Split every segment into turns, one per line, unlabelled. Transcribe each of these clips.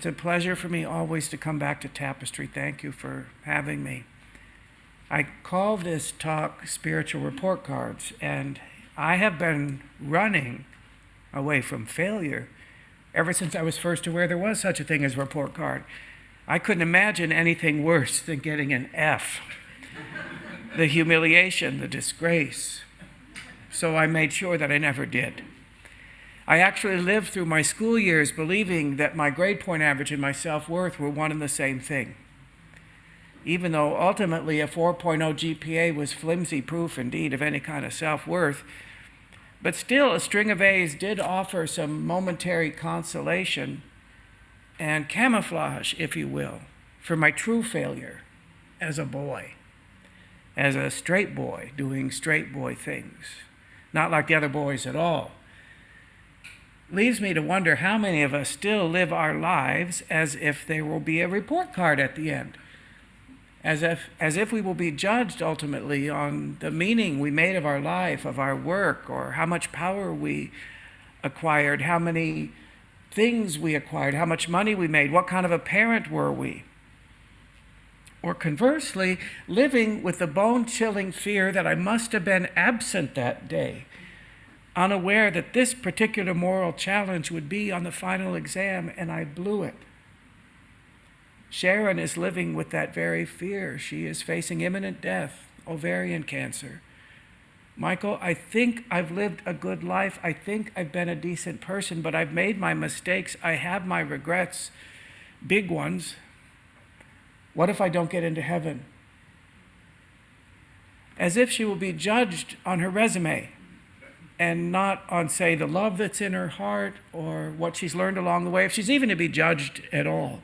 It's a pleasure for me always to come back to Tapestry. Thank you for having me. I call this talk Spiritual Report Cards, and I have been running away from failure ever since I was first aware there was such a thing as a report card. I couldn't imagine anything worse than getting an F. The humiliation, the disgrace. So I made sure that I never did. I actually lived through my school years believing that my grade point average and my self-worth were one and the same thing. Even though ultimately a 4.0 GPA was flimsy proof indeed of any kind of self-worth, but still a string of A's did offer some momentary consolation and camouflage, if you will, for my true failure as a boy, as a straight boy doing straight boy things, not like the other boys at all. Leaves me to wonder how many of us still live our lives as if there will be a report card at the end, as if we will be judged ultimately on the meaning we made of our life, of our work, or how much power we acquired, how many things we acquired, how much money we made, what kind of a parent were we? Or conversely, living with the bone-chilling fear that I must have been absent that day, unaware that this particular moral challenge would be on the final exam, and I blew it. Sharon is living with that very fear. She is facing imminent death, ovarian cancer. Michael, I think I've lived a good life. I think I've been a decent person, but I've made my mistakes. I have my regrets, big ones. What if I don't get into heaven? As if she will be judged on her resume and not on, say, the love that's in her heart or what she's learned along the way, if she's even to be judged at all.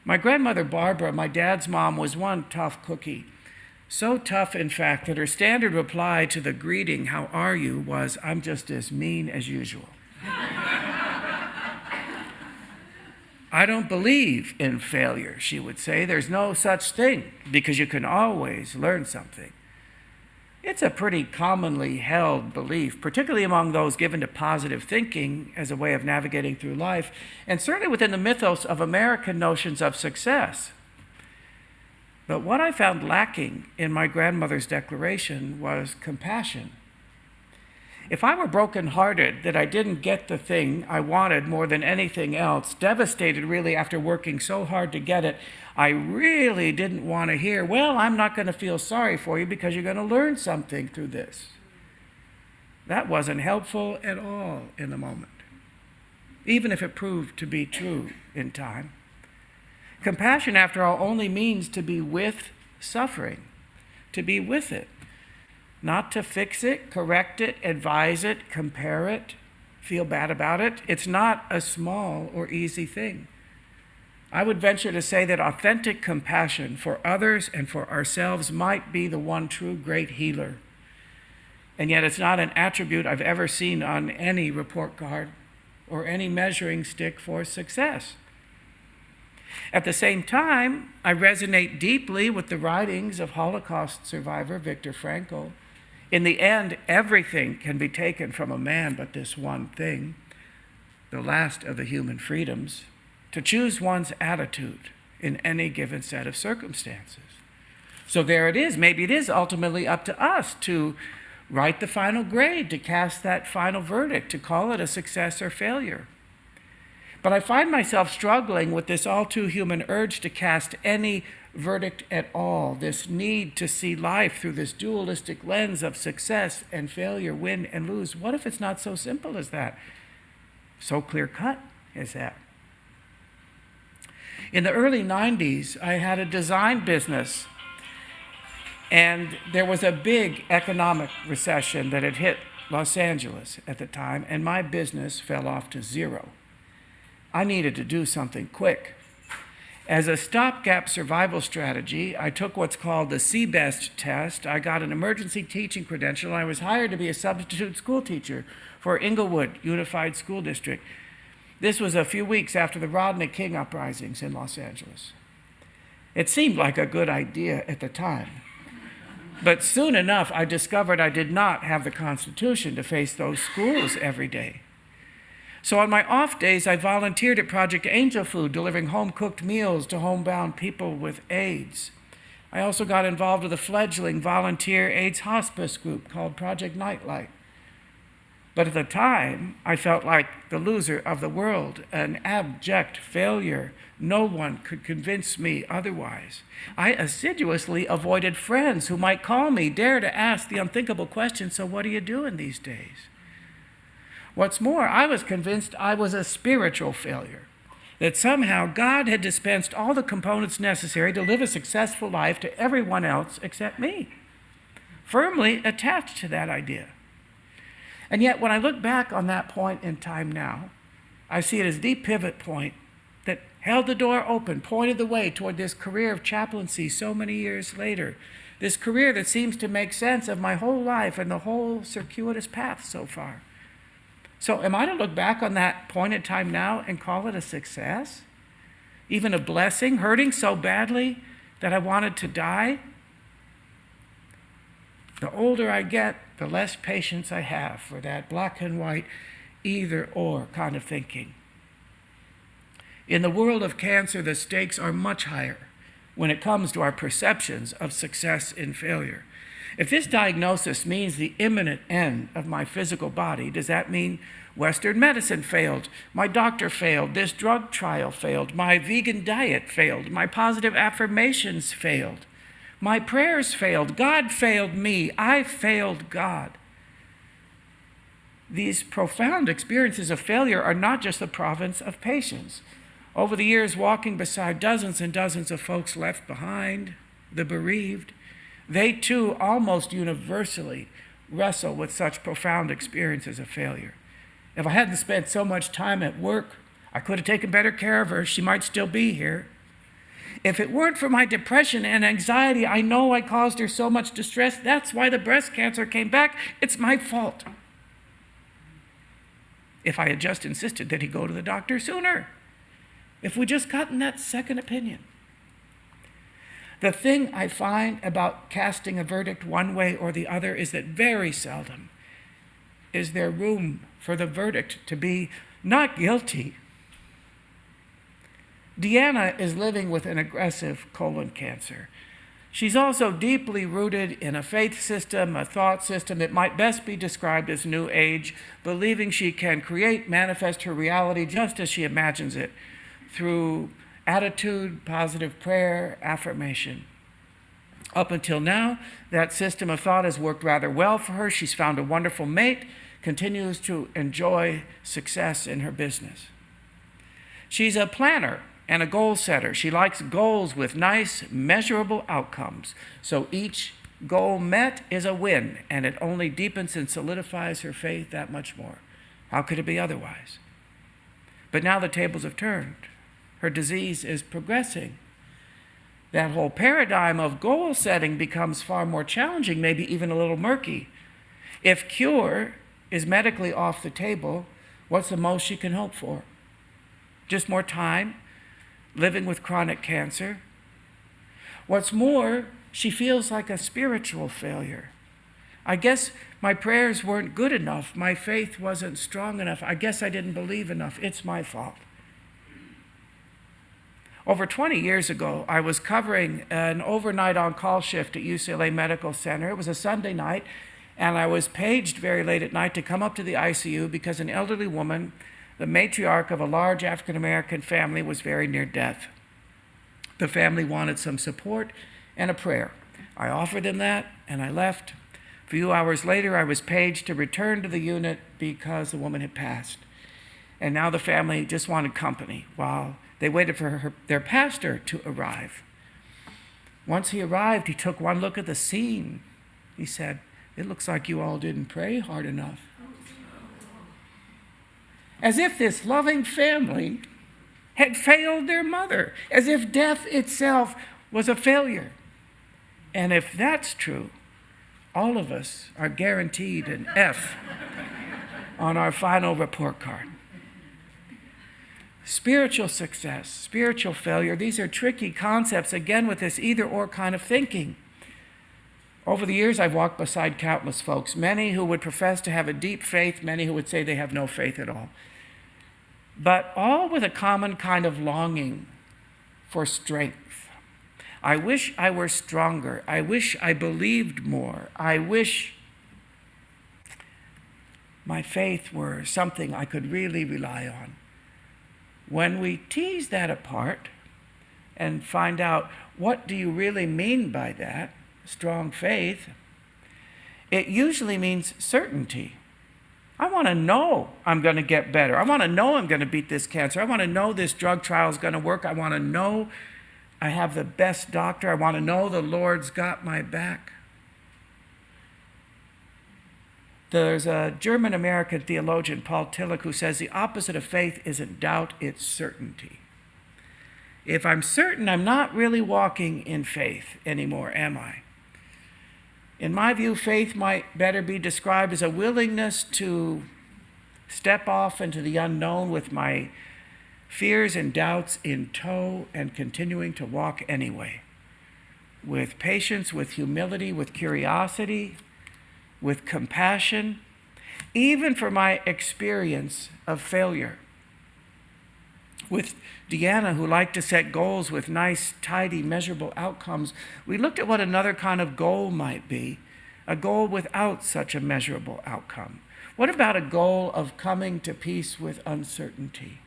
My grandmother, Barbara, my dad's mom, was one tough cookie. So tough, in fact, that her standard reply to the greeting, "How are you?" was, "I'm just as mean as usual." I don't believe in failure, she would say. There's no such thing because you can always learn something. It's a pretty commonly held belief, particularly among those given to positive thinking as a way of navigating through life, and certainly within the mythos of American notions of success. But what I found lacking in my grandmother's declaration was compassion. If I were brokenhearted that I didn't get the thing I wanted more than anything else, devastated really after working so hard to get it, I really didn't want to hear, "Well, I'm not going to feel sorry for you because you're going to learn something through this." That wasn't helpful at all in the moment, even if it proved to be true in time. Compassion, after all, only means to be with suffering, to be with it. Not to fix it, correct it, advise it, compare it, feel bad about it. It's not a small or easy thing. I would venture to say that authentic compassion for others and for ourselves might be the one true great healer. And yet it's not an attribute I've ever seen on any report card or any measuring stick for success. At the same time, I resonate deeply with the writings of Holocaust survivor Viktor Frankl. In the end, everything can be taken from a man but this one thing, the last of the human freedoms, to choose one's attitude in any given set of circumstances. So there it is. Maybe it is ultimately up to us to write the final grade, to cast that final verdict, to call it a success or failure. But I find myself struggling with this all too human urge to cast any verdict at all, this need to see life through this dualistic lens of success and failure, win and lose. What if it's not so simple as that? So clear-cut as that? In the early 90s, I had a design business, and there was a big economic recession that had hit Los Angeles at the time, and my business fell off to zero. I needed to do something quick. As a stopgap survival strategy, I took what's called the CBEST test. I got an emergency teaching credential, and I was hired to be a substitute school teacher for Inglewood Unified School District. This was a few weeks after the Rodney King uprisings in Los Angeles. It seemed like a good idea at the time. But soon enough, I discovered I did not have the constitution to face those schools every day. So on my off days, I volunteered at Project Angel Food, delivering home-cooked meals to homebound people with AIDS. I also got involved with a fledgling volunteer AIDS hospice group called Project Nightlight. But at the time, I felt like the loser of the world, an abject failure. No one could convince me otherwise. I assiduously avoided friends who might call me, dare to ask the unthinkable question, so what are you doing these days? What's more, I was convinced I was a spiritual failure, that somehow God had dispensed all the components necessary to live a successful life to everyone else except me, firmly attached to that idea. And yet, when I look back on that point in time now, I see it as the pivot point that held the door open, pointed the way toward this career of chaplaincy so many years later, this career that seems to make sense of my whole life and the whole circuitous path so far. So am I to look back on that point in time now and call it a success? Even a blessing, hurting so badly that I wanted to die? The older I get, the less patience I have for that black and white, either or kind of thinking. In the world of cancer, the stakes are much higher when it comes to our perceptions of success and failure. If this diagnosis means the imminent end of my physical body, does that mean Western medicine failed, my doctor failed, this drug trial failed, my vegan diet failed, my positive affirmations failed, my prayers failed, God failed me, I failed God? These profound experiences of failure are not just the province of patients. Over the years, walking beside dozens and dozens of folks left behind, the bereaved, they too almost universally wrestle with such profound experiences of failure. If I hadn't spent so much time at work, I could have taken better care of her. She might still be here. If it weren't for my depression and anxiety, I know I caused her so much distress. That's why the breast cancer came back. It's my fault. If I had just insisted that he go to the doctor sooner. If we just gotten that second opinion. The thing I find about casting a verdict one way or the other is that very seldom is there room for the verdict to be not guilty. Deanna is living with an aggressive colon cancer. She's also deeply rooted in a faith system, a thought system that might best be described as New Age, believing she can create, manifest her reality just as she imagines it through attitude, positive prayer, affirmation. Up until now, that system of thought has worked rather well for her. She's found a wonderful mate, continues to enjoy success in her business. She's a planner and a goal setter. She likes goals with nice, measurable outcomes. So each goal met is a win, and it only deepens and solidifies her faith that much more. How could it be otherwise? But now the tables have turned. Her disease is progressing. That whole paradigm of goal setting becomes far more challenging, maybe even a little murky. If cure is medically off the table, what's the most she can hope for? Just more time, living with chronic cancer. What's more, she feels like a spiritual failure. I guess my prayers weren't good enough. My faith wasn't strong enough. I guess I didn't believe enough. It's my fault. Over 20 years ago, I was covering an overnight on-call shift at UCLA Medical Center. It was a Sunday night, and I was paged very late at night to come up to the ICU because an elderly woman, the matriarch of a large African-American family, was very near death. The family wanted some support and a prayer. I offered them that, and I left. A few hours later, I was paged to return to the unit because the woman had passed. And now the family just wanted company while they waited for their pastor to arrive. Once he arrived, he took one look at the scene. He said, "It looks like you all didn't pray hard enough." As if this loving family had failed their mother, as if death itself was a failure. And if that's true, all of us are guaranteed an F on our final report card. Spiritual success, spiritual failure, these are tricky concepts, again, with this either-or kind of thinking. Over the years, I've walked beside countless folks, many who would profess to have a deep faith, many who would say they have no faith at all. but all with a common kind of longing for strength. I wish I were stronger. I wish I believed more. I wish my faith were something I could really rely on. When we tease that apart and find out what do you really mean by that, strong faith, it usually means certainty. I want to know I'm going to get better. I want to know I'm going to beat this cancer. I want to know this drug trial is going to work. I want to know I have the best doctor. I want to know the Lord's got my back. There's a German-American theologian, Paul Tillich, who says the opposite of faith isn't doubt, it's certainty. If I'm certain I'm not really walking in faith anymore, am I? In my view, faith might better be described as a willingness to step off into the unknown with my fears and doubts in tow and continuing to walk anyway. With patience, with humility, with curiosity, with compassion, even for my experience of failure. With Deanna, who liked to set goals with nice, tidy, measurable outcomes, we looked at what another kind of goal might be, a goal without such a measurable outcome. What about a goal of coming to peace with uncertainty,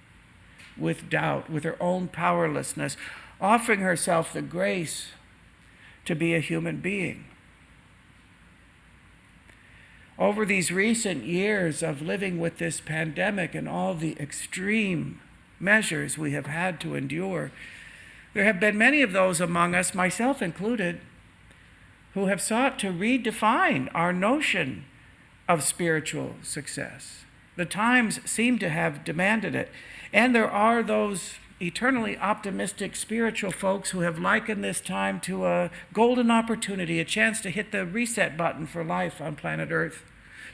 with doubt, with her own powerlessness, offering herself the grace to be a human being? Over these recent years of living with this pandemic and all the extreme measures we have had to endure, there have been many of those among us, myself included, who have sought to redefine our notion of spiritual success. The times seem to have demanded it. And there are those eternally optimistic spiritual folks who have likened this time to a golden opportunity, a chance to hit the reset button for life on planet Earth,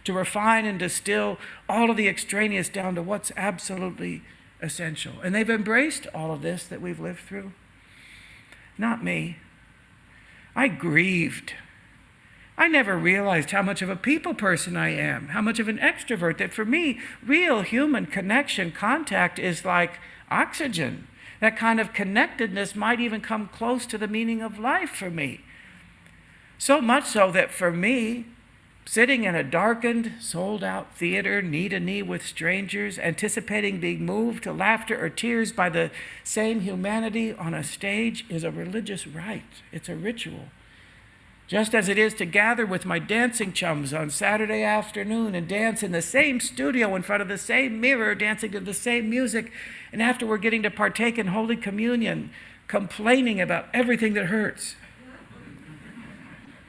to refine and distill all of the extraneous down to what's absolutely essential. And they've embraced all of this that we've lived through. Not me. I grieved. I never realized how much of a people person I am, how much of an extrovert, that for me, real human connection, contact is like oxygen. That kind of connectedness might even come close to the meaning of life for me. So much so that for me, sitting in a darkened, sold-out theater, knee to knee with strangers, anticipating being moved to laughter or tears by the same humanity on a stage is a religious rite. It's a ritual. Just as it is to gather with my dancing chums on Saturday afternoon and dance in the same studio in front of the same mirror, dancing to the same music, and after we're getting to partake in Holy Communion, complaining about everything that hurts.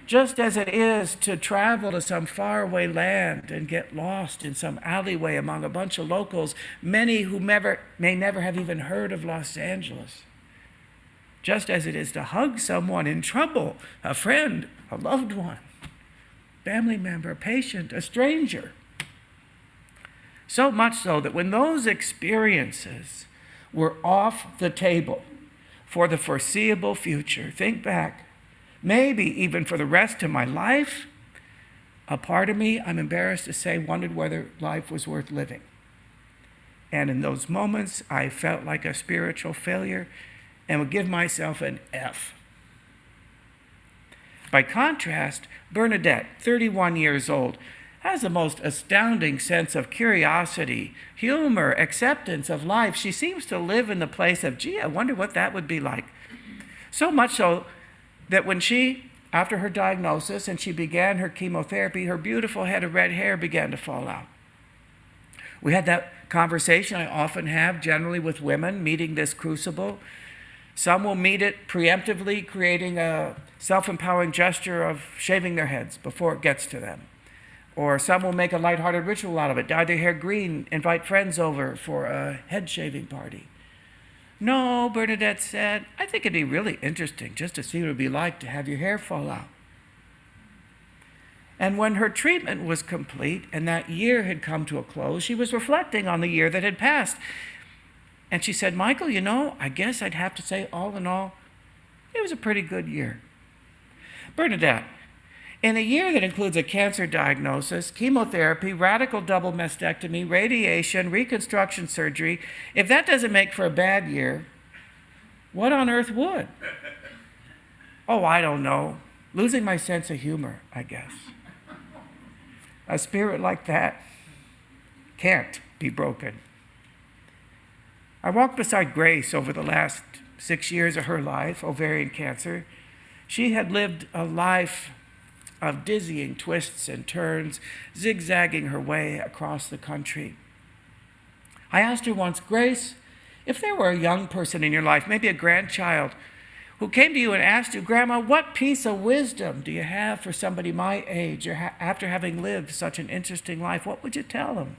Just as it is to travel to some faraway land and get lost in some alleyway among a bunch of locals, many who may never have even heard of Los Angeles. Just as it is to hug someone in trouble, a friend, a loved one, family member, a patient, a stranger. So much so that when those experiences were off the table for the foreseeable future, think back, maybe even for the rest of my life, a part of me, I'm embarrassed to say, wondered whether life was worth living. And in those moments, I felt like a spiritual failure and would give myself an F. By contrast, Bernadette, 31 years old, has the most astounding sense of curiosity, humor, acceptance of life. She seems to live in the place of, gee, I wonder what that would be like. So much so that when she, after her diagnosis and she began her chemotherapy, her beautiful head of red hair began to fall out. We had that conversation I often have, generally with women meeting this crucible. Some will meet it preemptively, creating a self-empowering gesture of shaving their heads before it gets to them. Or some will make a lighthearted ritual out of it, dye their hair green, invite friends over for a head shaving party. No, Bernadette said, I think it'd be really interesting just to see what it'd be like to have your hair fall out. And when her treatment was complete and that year had come to a close, she was reflecting on the year that had passed. And she said, Michael, you know, I guess I'd have to say all in all, it was a pretty good year. Bernadette, In a year that includes a cancer diagnosis, chemotherapy, radical double mastectomy, radiation, reconstruction surgery, if that doesn't make for a bad year, what on earth would? Oh, I don't know. Losing my sense of humor, I guess. A spirit like that can't be broken. I walked beside Grace over the last 6 years of her life, ovarian cancer. She had lived a life of dizzying twists and turns, zigzagging her way across the country. I asked her once, Grace, if there were a young person in your life, maybe a grandchild, who came to you and asked you, Grandma, what piece of wisdom do you have for somebody my age or after having lived such an interesting life, what would you tell them?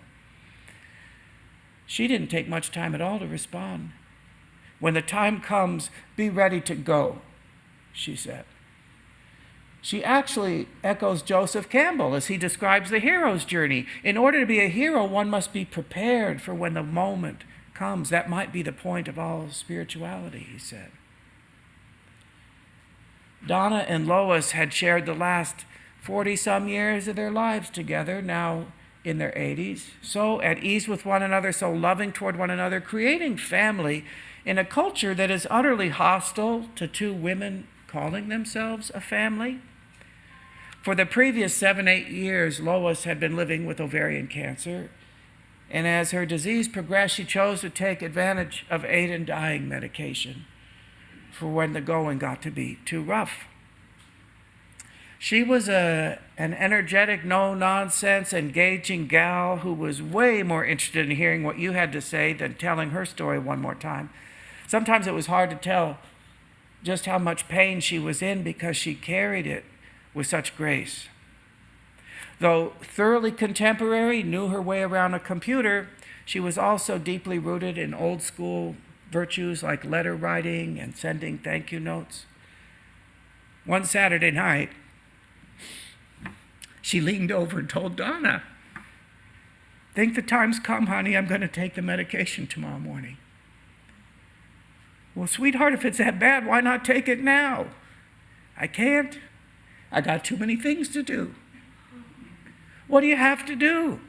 She didn't take much time at all to respond. When the time comes, be ready to go, she said. She actually echoes Joseph Campbell as he describes the hero's journey. In order to be a hero, one must be prepared for when the moment comes. That might be the point of all spirituality, he said. Donna and Lois had shared the last 40-some years of their lives together, now in their 80s, so at ease with one another, so loving toward one another, creating family in a culture that is utterly hostile to two women calling themselves a family. For the previous 7-8 years, Lois had been living with ovarian cancer, and as her disease progressed, she chose to take advantage of aid in dying medication for when the going got to be too rough. She was an energetic, no-nonsense, engaging gal who was way more interested in hearing what you had to say than telling her story one more time. Sometimes it was hard to tell just how much pain she was in because she carried it with such grace. Though thoroughly contemporary, knew her way around a computer, she was also deeply rooted in old-school virtues like letter writing and sending thank you notes. One Saturday night, she leaned over and told Donna, think the time's come, honey, I'm going to take the medication tomorrow morning. Well, sweetheart, if it's that bad, why not take it now? I can't. I got too many things to do. What do you have to do?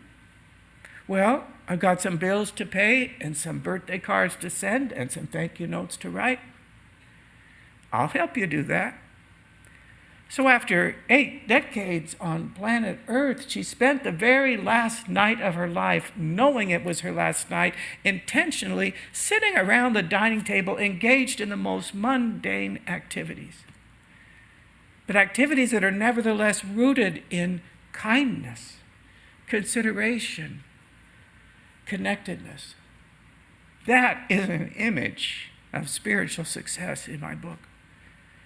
Well, I've got some bills to pay and some birthday cards to send and some thank you notes to write. I'll help you do that. So after 8 decades on planet Earth, she spent the very last night of her life, knowing it was her last night, intentionally sitting around the dining table, engaged in the most mundane activities. But activities that are nevertheless rooted in kindness, consideration, connectedness. That is an image of spiritual success in my book.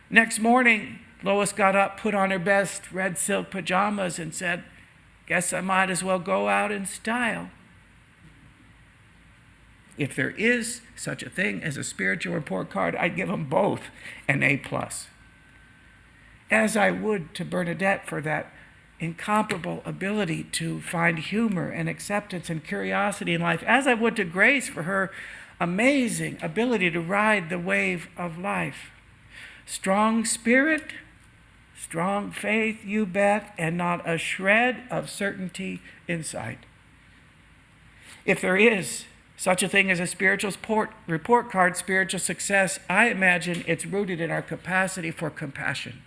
Next morning, Lois got up, put on her best red silk pajamas, and said, guess I might as well go out in style. If there is such a thing as a spiritual report card, I'd give them both an A+. As I would to Bernadette for that incomparable ability to find humor and acceptance and curiosity in life, as I would to Grace for her amazing ability to ride the wave of life. Strong spirit, strong faith, you bet, and not a shred of certainty inside. If there is such a thing as a spiritual report card, spiritual success, I imagine it's rooted in our capacity for compassion,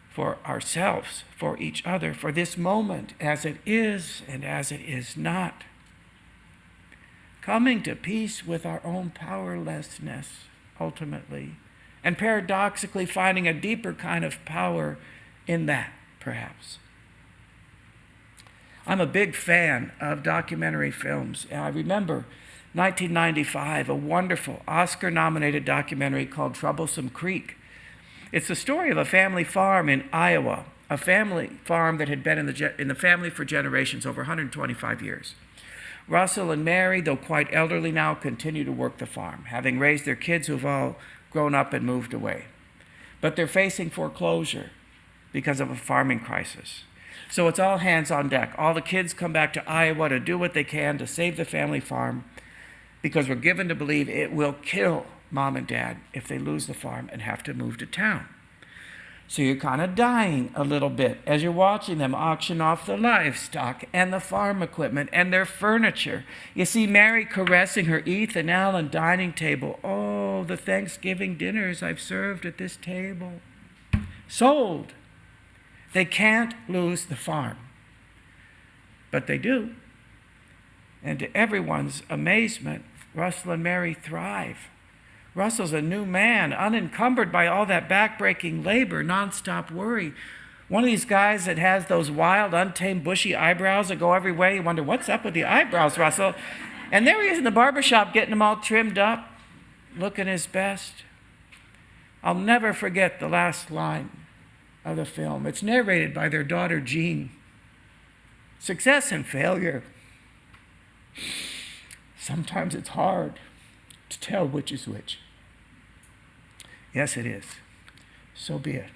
for ourselves, for each other, for this moment as it is and as it is not. Coming to peace with our own powerlessness, ultimately, and paradoxically finding a deeper kind of power in that, perhaps. I'm a big fan of documentary films. I remember 1995, a wonderful Oscar-nominated documentary called Troublesome Creek. It's the story of a family farm in Iowa, a family farm that had been in the family for generations, over 125 years. Russell and Mary, though quite elderly now, continue to work the farm, having raised their kids who've all grown up and moved away. But they're facing foreclosure because of a farming crisis. So it's all hands on deck. All the kids come back to Iowa to do what they can to save the family farm because we're given to believe it will kill Mom and Dad if they lose the farm and have to move to town. So you're kind of dying a little bit as you're watching them auction off the livestock and the farm equipment and their furniture. You see Mary caressing her Ethan Allen dining table. Oh, the Thanksgiving dinners I've served at this table. Sold. They can't lose the farm. But they do. And to everyone's amazement, Russell and Mary thrive. Russell's a new man, unencumbered by all that backbreaking labor, nonstop worry. One of these guys that has those wild, untamed, bushy eyebrows that go every way. You wonder, what's up with the eyebrows, Russell? And there he is in the barbershop getting them all trimmed up, looking his best. I'll never forget the last line of the film. It's narrated by their daughter, Jean. Success and failure. Sometimes it's hard to tell which is which. Yes, it is. So be it.